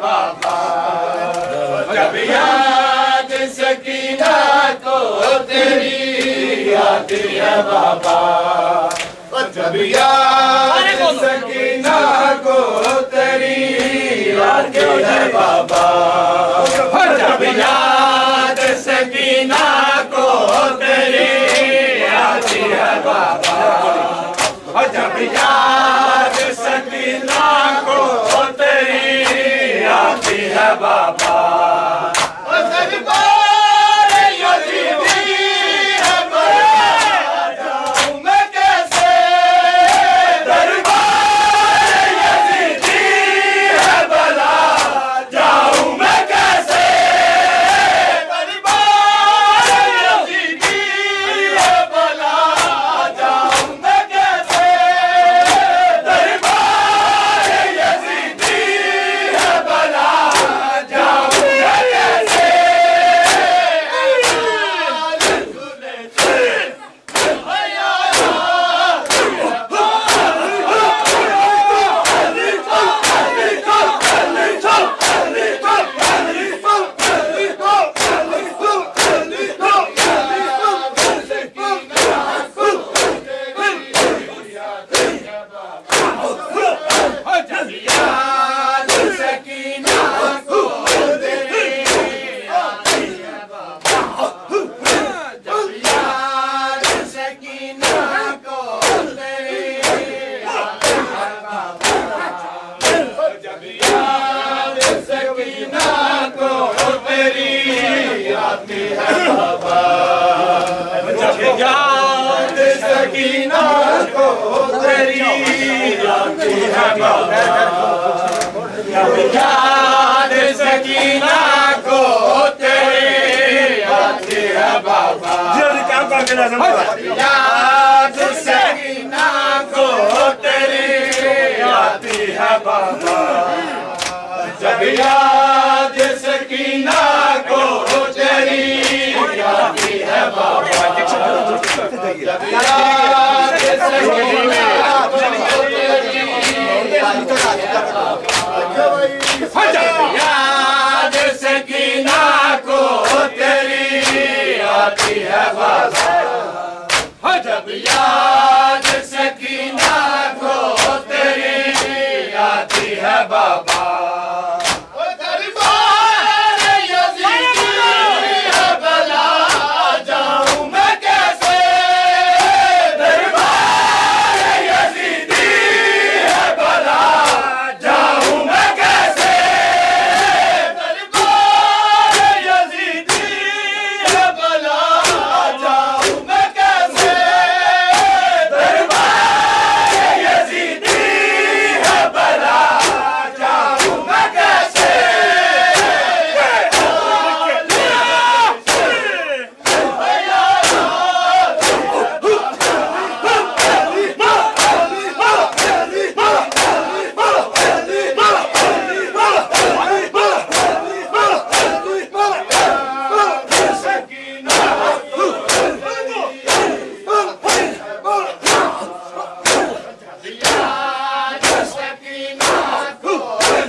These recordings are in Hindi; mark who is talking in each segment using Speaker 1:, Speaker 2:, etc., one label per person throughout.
Speaker 1: बाबा जब याद सकीना को तेरी आती है बाबा जब याद सकीना को तेरी आती है बाबा जब याद सकीना को तेरी आती है बाबा याद सकीना को तेरी आती है बाबा याद सकीना को तेरी आती है बाबा जब याद सकीना को तेरी आती है बाबा जब याद सकीना को याद सकीना को तेरी आती है बाबा जब याद सकीना को तेरी आती है बाबा बाबा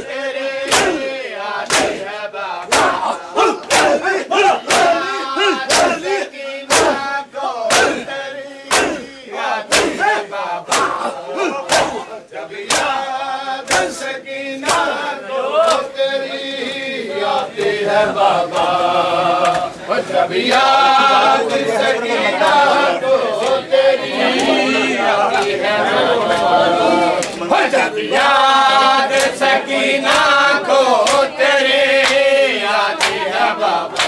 Speaker 1: जब याद सकीना को तेरी आती है बाबा जब याद सकीना को तेरी आती है बाबा जब याद सकीना को तेरी आती है बाबा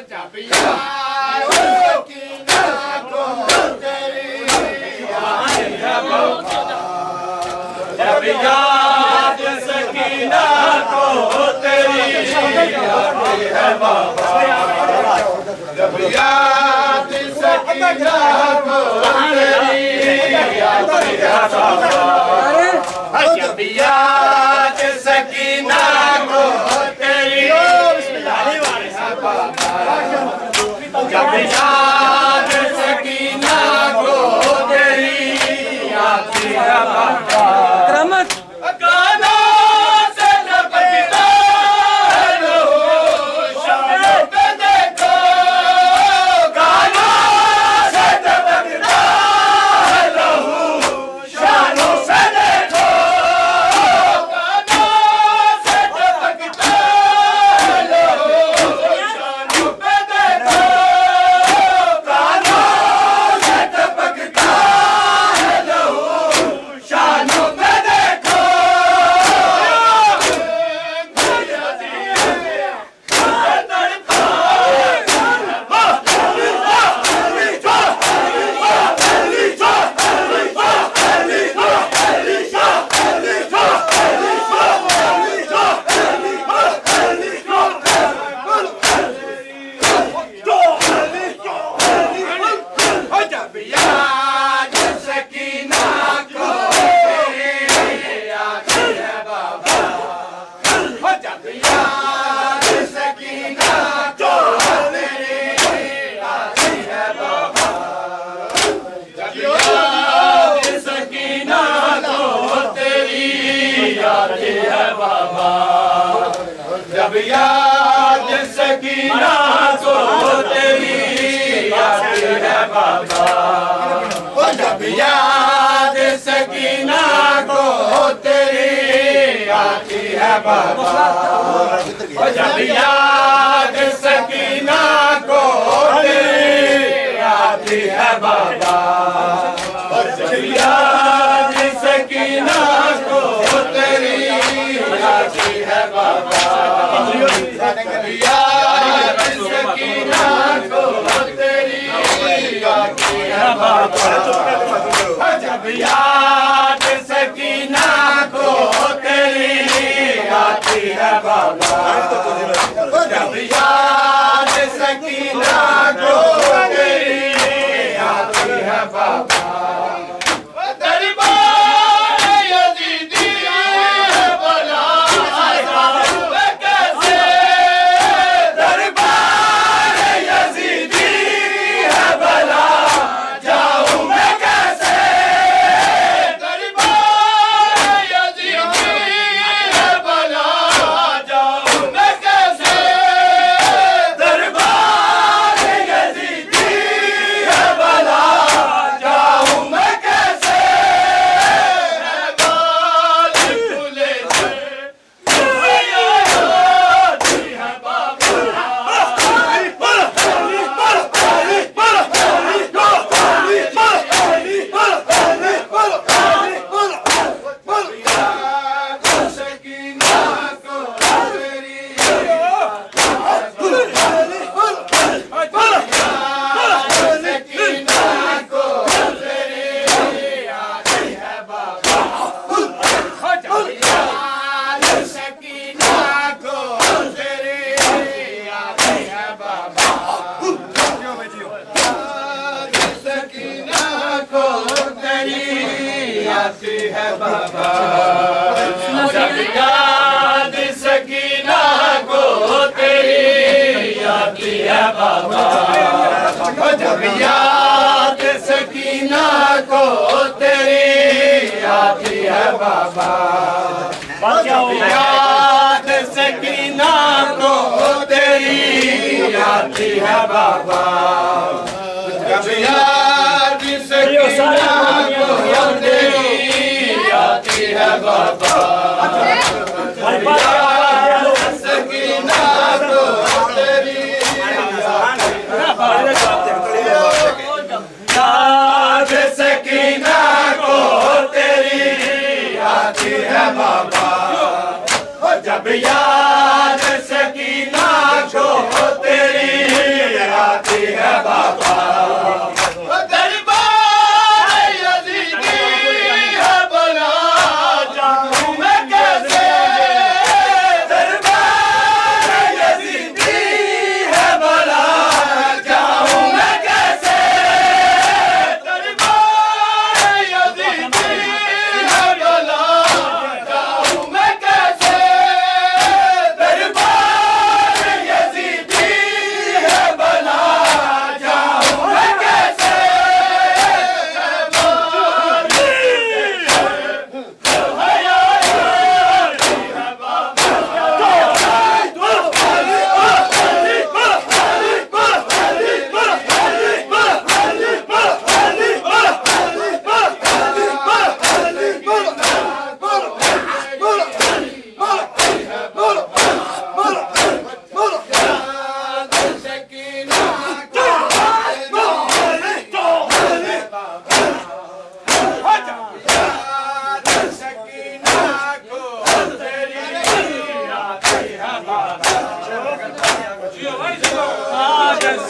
Speaker 1: जब याद सकीना को तेरी आती है बाबा, जब याद सकीना को तेरी आती है बाबा, जब याद सकीना को तेरी आती है बाबा, जब याद सकीना को तेरी आती है बाबा, जब याद सकीना को तेरी आती है बाबा, जब याद सकीना को तेरी आती है बाबा, जब याद सकीना को तेरी आती है बाबा, जब याद सकीना को तेरी आती है बाबा, जब याद सकीना को तेरी आती है बाबा, याद सकीना को तेरी आती है बाबा, जब याद सकीना को तेरी आती है बाबा, जब याद सकीना को तेरी आती है बाबा, आती है बाबा, जब याद सकीना को तेरी आती है बाबा, जब याद सकीना को तेरी आती है बाबा, जब याद सकीना को तेरी आती है बाबा, जब याद सकीना को तेरी आती है बाबा, सकीना को तेरी याद सकीना को तेरी आती है बाबा, जब याद सकीना को तेरी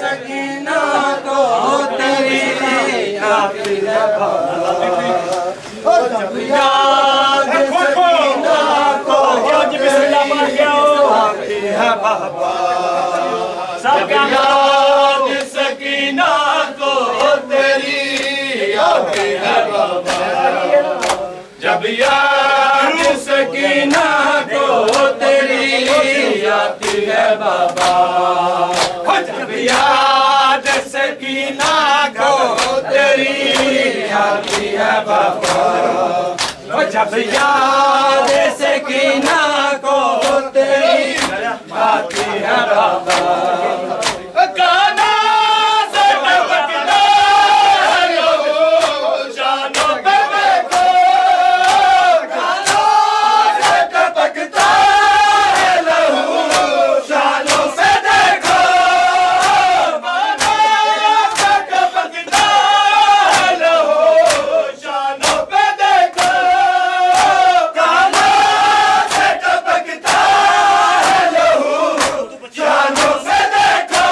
Speaker 1: सकीना को तेरी आती है बाबा। जब याद सकीना को आती है बाबा। जब याद सकीना को तेरी आती है बाबा। जब याद सकीना को तेरी आती है बाबा। जब याद सकीना को तेरी आती है बाबा। जब याद सकीना को तेरी आती है बाबा। गाना से टपकता है लहू शानों पे देखो। गाना से टपकता है लहू शानों से देखो। गाना से टपकता है लहू शानों पे देखो। गाना से टपकता है लहू शानों से देखो।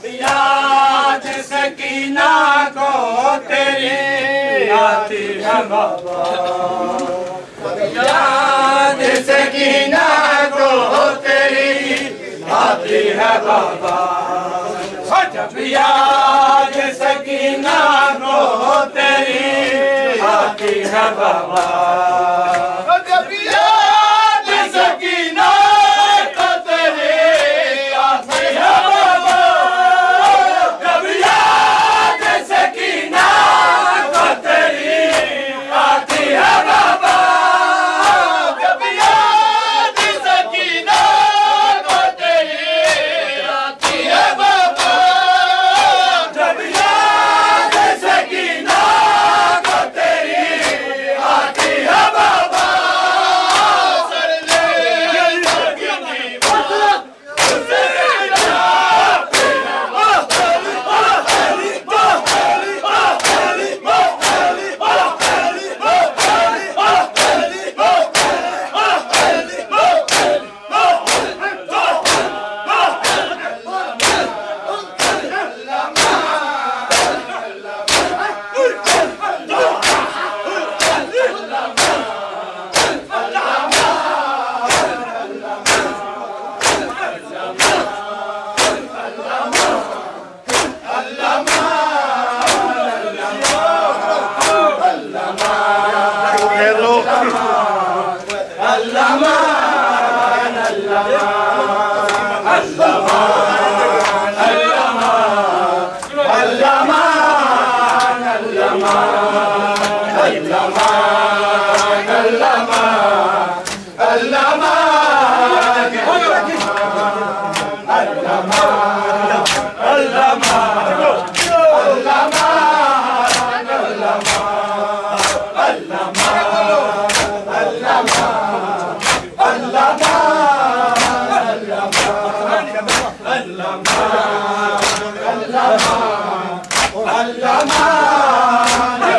Speaker 1: याद सकीना को तेरी आती है बाबा। याद सकीना को तेरी आती है बाबा। जब याद सकीना को तेरी आती है बाबा। जब याद सकीना को तेरी आती है बाबा। जब याद सकीना को तेरी आती है बाबा। जब याद सकीना को तेरी आती है बाबा। जब याद सकीना को तेरी आती है बाबा।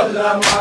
Speaker 1: Allah